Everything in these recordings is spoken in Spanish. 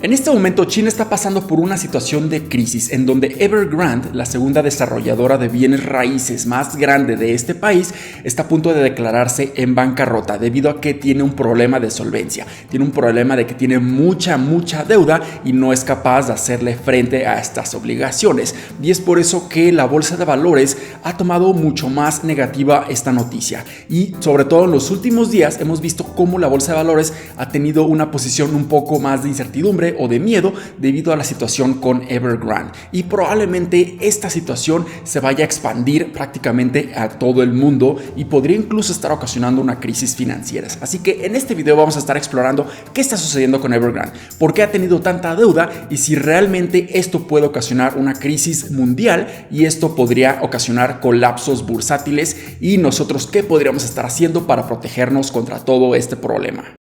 En este momento, China está pasando por una situación de crisis en donde Evergrande, la segunda desarrolladora de bienes raíces más grande de este país, está a punto de declararse en bancarrota debido a que tiene un problema de solvencia. Tiene un problema de que tiene mucha deuda y no es capaz de hacerle frente a estas obligaciones. Y es por eso que la bolsa de valores ha tomado mucho más negativa esta noticia. Y sobre todo en los últimos días hemos visto cómo la bolsa de valores ha tenido una posición un poco más de incertidumbre o de miedo debido a la situación con Evergrande, y probablemente esta situación se vaya a expandir prácticamente a todo el mundo y podría incluso estar ocasionando una crisis financiera. Así que en este video vamos a estar explorando qué está sucediendo con Evergrande, por qué ha tenido tanta deuda y si realmente esto puede ocasionar una crisis mundial y esto podría ocasionar colapsos bursátiles, y nosotros qué podríamos estar haciendo para protegernos contra todo este problema.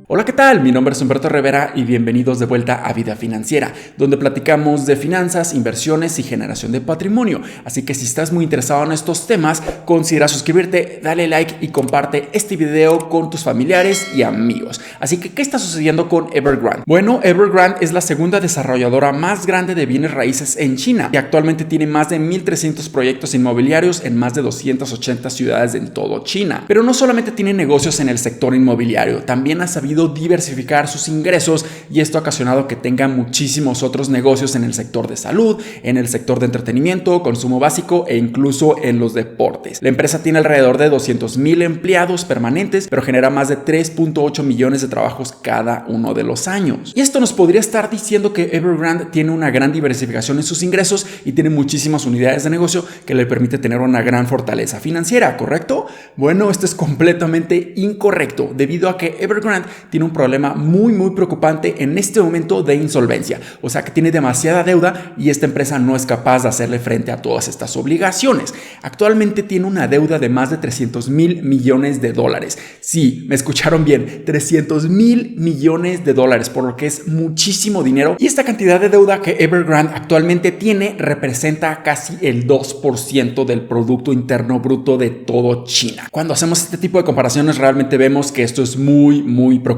Hola, ¿qué tal? Mi nombre es Humberto Rivera y bienvenidos de vuelta a Vida Financiera, donde platicamos de finanzas, inversiones y generación de patrimonio. Así que si estás muy interesado en estos temas, considera suscribirte, dale like y comparte este video con tus familiares y amigos. Así que, ¿qué está sucediendo con Evergrande? Bueno, Evergrande es la segunda desarrolladora más grande de bienes raíces en China y actualmente tiene más de 1,300 proyectos inmobiliarios en más de 280 ciudades en todo China. Pero no solamente tiene negocios en el sector inmobiliario, también ha sabido diversificar sus ingresos, y esto ha ocasionado que tenga muchísimos otros negocios en el sector de salud, en el sector de entretenimiento, consumo básico e incluso en los deportes. La empresa tiene alrededor de 200,000 empleados permanentes, pero genera más de 3.8 millones de trabajos cada uno de los años. Y esto nos podría estar diciendo que Evergrande tiene una gran diversificación en sus ingresos y tiene muchísimas unidades de negocio que le permite tener una gran fortaleza financiera, ¿correcto? Bueno, esto es completamente incorrecto, debido a que Evergrande tiene un problema muy preocupante en este momento de insolvencia, o sea que tiene demasiada deuda y esta empresa no es capaz de hacerle frente a todas estas obligaciones. Actualmente tiene una deuda de más de 300,000 millones de dólares. Sí, me escucharon bien, 300,000 millones de dólares, por lo que es muchísimo dinero, y esta cantidad de deuda que Evergrande actualmente tiene representa casi el 2% del Producto Interno Bruto de todo China. Cuando hacemos este tipo de comparaciones realmente vemos que esto es muy preocupante.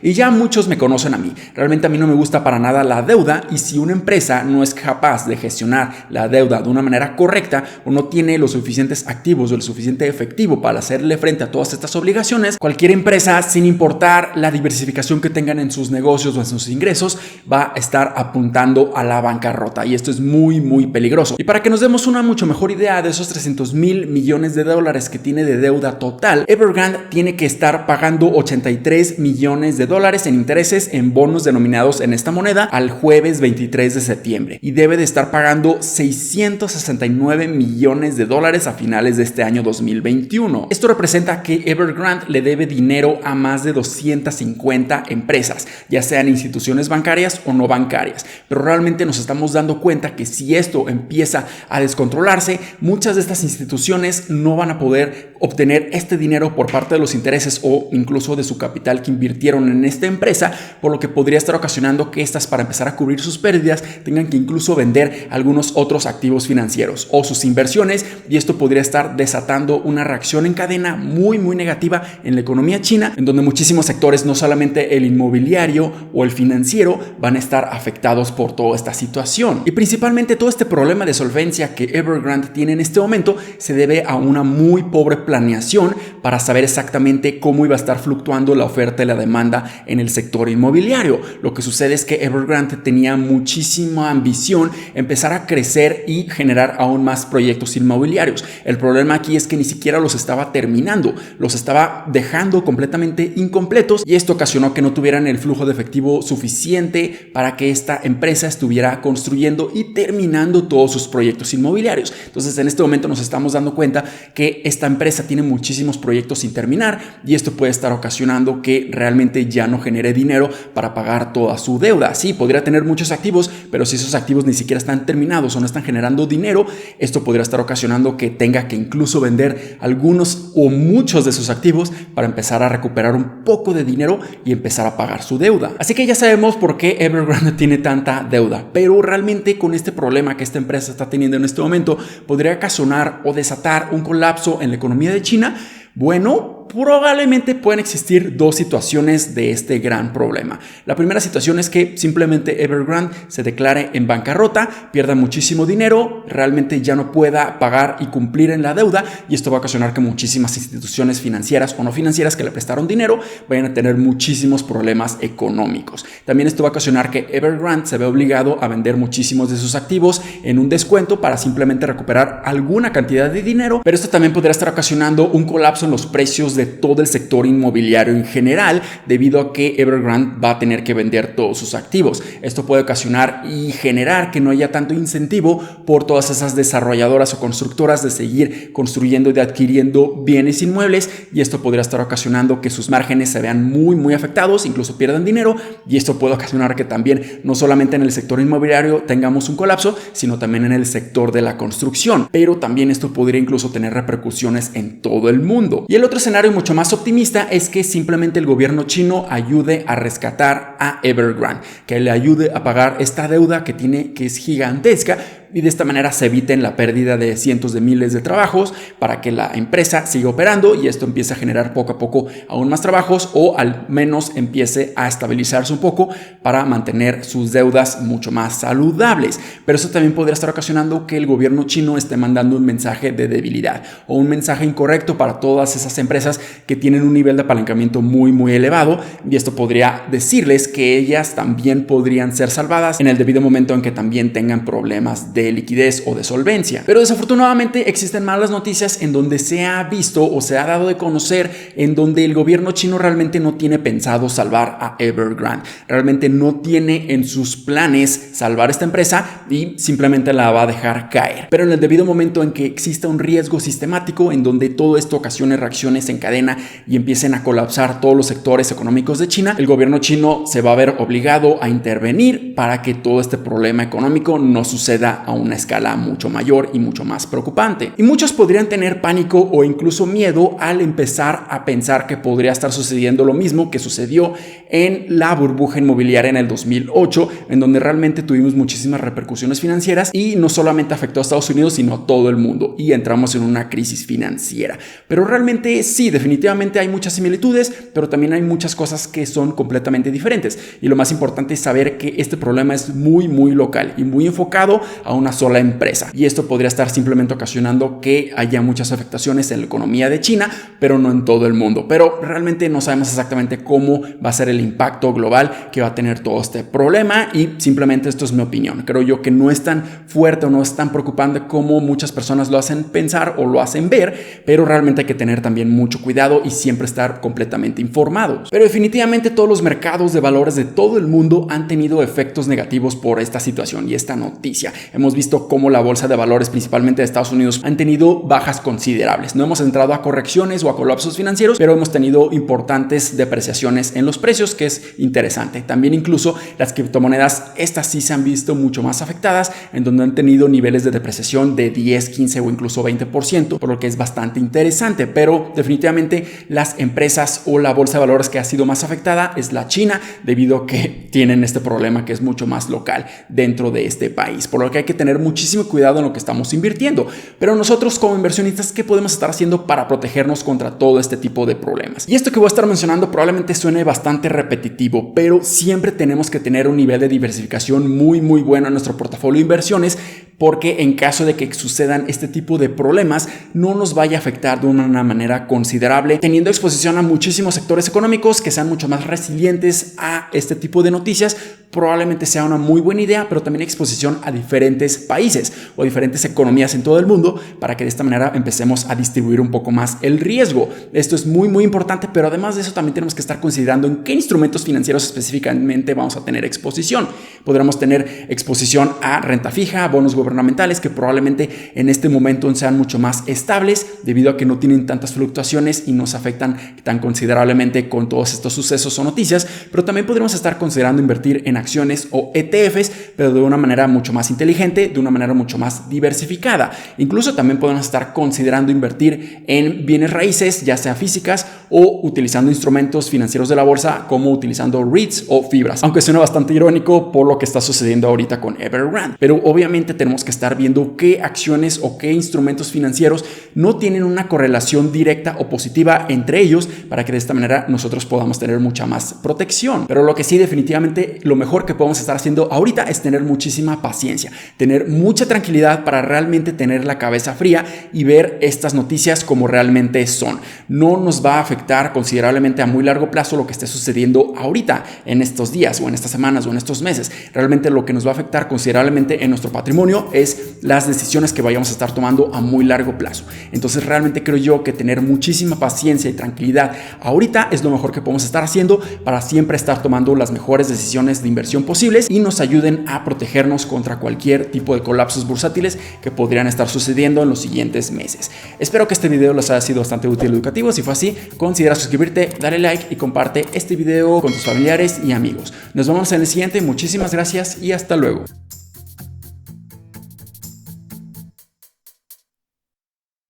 Y ya muchos me conocen a mí. Realmente a mí no me gusta para nada la deuda, y si una empresa no es capaz de gestionar la deuda de una manera correcta o no tiene los suficientes activos o el suficiente efectivo para hacerle frente a todas estas obligaciones, cualquier empresa, sin importar la diversificación que tengan en sus negocios o en sus ingresos, va a estar apuntando a la bancarrota, y esto es muy peligroso. Y para que nos demos una mucho mejor idea de esos 300,000 millones de dólares que tiene de deuda total, Evergrande tiene que estar pagando 83 millones de dólares en intereses en bonos denominados en esta moneda al jueves 23 de septiembre, y debe de estar pagando 669 millones de dólares a finales de este año 2021. Esto representa que Evergrande le debe dinero a más de 250 empresas, ya sean instituciones bancarias o no bancarias, pero realmente nos estamos dando cuenta que si esto empieza a descontrolarse, muchas de estas instituciones no van a poder obtener este dinero por parte de los intereses o incluso de su capital que invirtieron en esta empresa, por lo que podría estar ocasionando que estas, para empezar a cubrir sus pérdidas, tengan que incluso vender algunos otros activos financieros o sus inversiones, y esto podría estar desatando una reacción en cadena muy negativa en la economía china, en donde muchísimos sectores, no solamente el inmobiliario o el financiero, van a estar afectados por toda esta situación. Y principalmente todo este problema de solvencia que Evergrande tiene en este momento se debe a una muy pobre planeación para saber exactamente cómo iba a estar fluctuando la oferta y la demanda en el sector inmobiliario. Lo que sucede es que Evergrande tenía muchísima ambición empezar a crecer y generar aún más proyectos inmobiliarios. El problema aquí es que ni siquiera los estaba terminando, los estaba dejando completamente incompletos, y esto ocasionó que no tuvieran el flujo de efectivo suficiente para que esta empresa estuviera construyendo y terminando todos sus proyectos inmobiliarios. Entonces, en este momento nos estamos dando cuenta que esta empresa tiene muchísimos proyectos sin terminar, y esto puede estar ocasionando que realmente ya no genere dinero para pagar toda su deuda. Sí, podría tener muchos activos, pero si esos activos ni siquiera están terminados o no están generando dinero, esto podría estar ocasionando que tenga que incluso vender algunos o muchos de sus activos para empezar a recuperar un poco de dinero y empezar a pagar su deuda. Así que ya sabemos por qué Evergrande tiene tanta deuda, pero realmente con este problema que esta empresa está teniendo en este momento, podría ocasionar o desatar un colapso en la economía de China. Bueno, probablemente pueden existir dos situaciones de este gran problema. La primera situación es que simplemente Evergrande se declare en bancarrota, pierda muchísimo dinero, realmente ya no pueda pagar y cumplir en la deuda, y esto va a ocasionar que muchísimas instituciones financieras o no financieras que le prestaron dinero vayan a tener muchísimos problemas económicos. También esto va a ocasionar que Evergrande se vea obligado a vender muchísimos de sus activos en un descuento para simplemente recuperar alguna cantidad de dinero, pero esto también podría estar ocasionando un colapso en los precios de todo el sector inmobiliario en general, debido a que Evergrande va a tener que vender todos sus activos. Esto puede ocasionar y generar que no haya tanto incentivo por todas esas desarrolladoras o constructoras de seguir construyendo y de adquiriendo bienes inmuebles, y esto podría estar ocasionando que sus márgenes se vean muy afectados, incluso pierdan dinero, y esto puede ocasionar que también no solamente en el sector inmobiliario tengamos un colapso, sino también en el sector de la construcción, pero también esto podría incluso tener repercusiones en todo el mundo. Y el otro escenario mucho más optimista es que simplemente el gobierno chino ayude a rescatar a Evergrande, que le ayude a pagar esta deuda que tiene, que es gigantesca, y de esta manera se eviten la pérdida de cientos de miles de trabajos para que la empresa siga operando y esto empiece a generar poco a poco aún más trabajos, o al menos empiece a estabilizarse un poco para mantener sus deudas mucho más saludables. Pero eso también podría estar ocasionando que el gobierno chino esté mandando un mensaje de debilidad o un mensaje incorrecto para todas esas empresas que tienen un nivel de apalancamiento muy elevado, y esto podría decirles que ellas también podrían ser salvadas en el debido momento en que también tengan problemas de liquidez o de solvencia. Pero desafortunadamente existen malas noticias en donde se ha visto o se ha dado de conocer en donde el gobierno chino realmente no tiene pensado salvar a Evergrande, realmente no tiene en sus planes salvar esta empresa y simplemente la va a dejar caer. Pero en el debido momento en que exista un riesgo sistemático en donde todo esto ocasione reacciones en cadena y empiecen a colapsar todos los sectores económicos de China, el gobierno chino se va a ver obligado a intervenir para que todo este problema económico no suceda a una escala mucho mayor y mucho más preocupante. Y muchos podrían tener pánico o incluso miedo al empezar a pensar que podría estar sucediendo lo mismo que sucedió en la burbuja inmobiliaria en el 2008, en donde realmente tuvimos muchísimas repercusiones financieras y no solamente afectó a Estados Unidos, sino a todo el mundo, y entramos en una crisis financiera. Pero realmente sí, definitivamente hay muchas similitudes, pero también hay muchas cosas que son completamente diferentes, y lo más importante es saber que este problema es muy local y muy enfocado a una sola empresa, y esto podría estar simplemente ocasionando que haya muchas afectaciones en la economía de China, pero no en todo el mundo. Pero realmente no sabemos exactamente cómo va a ser el impacto global que va a tener todo este problema, y simplemente esto es mi opinión. Creo yo que no es tan fuerte o no es tan preocupante como muchas personas lo hacen pensar o lo hacen ver, pero realmente hay que tener también mucho cuidado y siempre estar completamente informados. Pero definitivamente todos los mercados de valores de todo el mundo han tenido efectos negativos por esta situación y esta noticia. Hemos visto cómo la bolsa de valores, principalmente de Estados Unidos, han tenido bajas considerables. No hemos entrado a correcciones o a colapsos financieros, pero hemos tenido importantes depreciaciones en los precios, que es interesante. También incluso las criptomonedas, estas sí se han visto mucho más afectadas, en donde han tenido niveles de depreciación de 10, 15 o incluso 20%, por lo que es bastante interesante. Pero definitivamente las empresas o la bolsa de valores que ha sido más afectada es la China, debido a que tienen este problema que es mucho más local dentro de este país, por lo que hay que tener muchísimo cuidado en lo que estamos invirtiendo. Pero nosotros como inversionistas, ¿qué podemos estar haciendo para protegernos contra todo este tipo de problemas? Y esto que voy a estar mencionando probablemente suene bastante repetitivo, pero siempre tenemos que tener un nivel de diversificación muy bueno en nuestro portafolio de inversiones, porque en caso de que sucedan este tipo de problemas no nos vaya a afectar de una manera considerable, teniendo exposición a muchísimos sectores económicos que sean mucho más resilientes a este tipo de noticias. Probablemente sea una muy buena idea, pero también exposición a diferentes países o diferentes economías en todo el mundo, para que de esta manera empecemos a distribuir un poco más el riesgo. Esto es muy importante, pero además de eso también tenemos que estar considerando en qué instrumentos financieros específicamente vamos a tener exposición. Podremos tener exposición a renta fija, a bonos gubernamentales, que probablemente en este momento sean mucho más estables debido a que no tienen tantas fluctuaciones y nos afectan tan considerablemente con todos estos sucesos o noticias. Pero también podremos estar considerando invertir en acciones o ETFs, pero de una manera mucho más inteligente, de una manera mucho más diversificada. Incluso también podemos estar considerando invertir en bienes raíces, ya sea físicas o utilizando instrumentos financieros de la bolsa como utilizando REITs o fibras, aunque suena bastante irónico por lo que está sucediendo ahorita con Evergrande. Pero obviamente tenemos que estar viendo qué acciones o qué instrumentos financieros no tienen una correlación directa o positiva entre ellos para que de esta manera nosotros podamos tener mucha más protección. Pero lo que sí, definitivamente lo mejor que podemos estar haciendo ahorita es tener muchísima paciencia, tener mucha tranquilidad para realmente tener la cabeza fría y ver estas noticias como realmente son. No nos va a afectar considerablemente a muy largo plazo lo que esté sucediendo ahorita en estos días o en estas semanas o en estos meses. Realmente lo que nos va a afectar considerablemente en nuestro patrimonio es las decisiones que vayamos a estar tomando a muy largo plazo. Entonces realmente creo yo que tener muchísima paciencia y tranquilidad ahorita es lo mejor que podemos estar haciendo para siempre estar tomando las mejores decisiones de inversión posibles y nos ayuden a protegernos contra cualquier tipo de colapsos bursátiles que podrían estar sucediendo en los siguientes meses. Espero que este video les haya sido bastante útil y educativo. Si fue así, considera suscribirte, dale like y comparte este video con tus familiares y amigos. Nos vemos en el siguiente. Muchísimas gracias y hasta luego.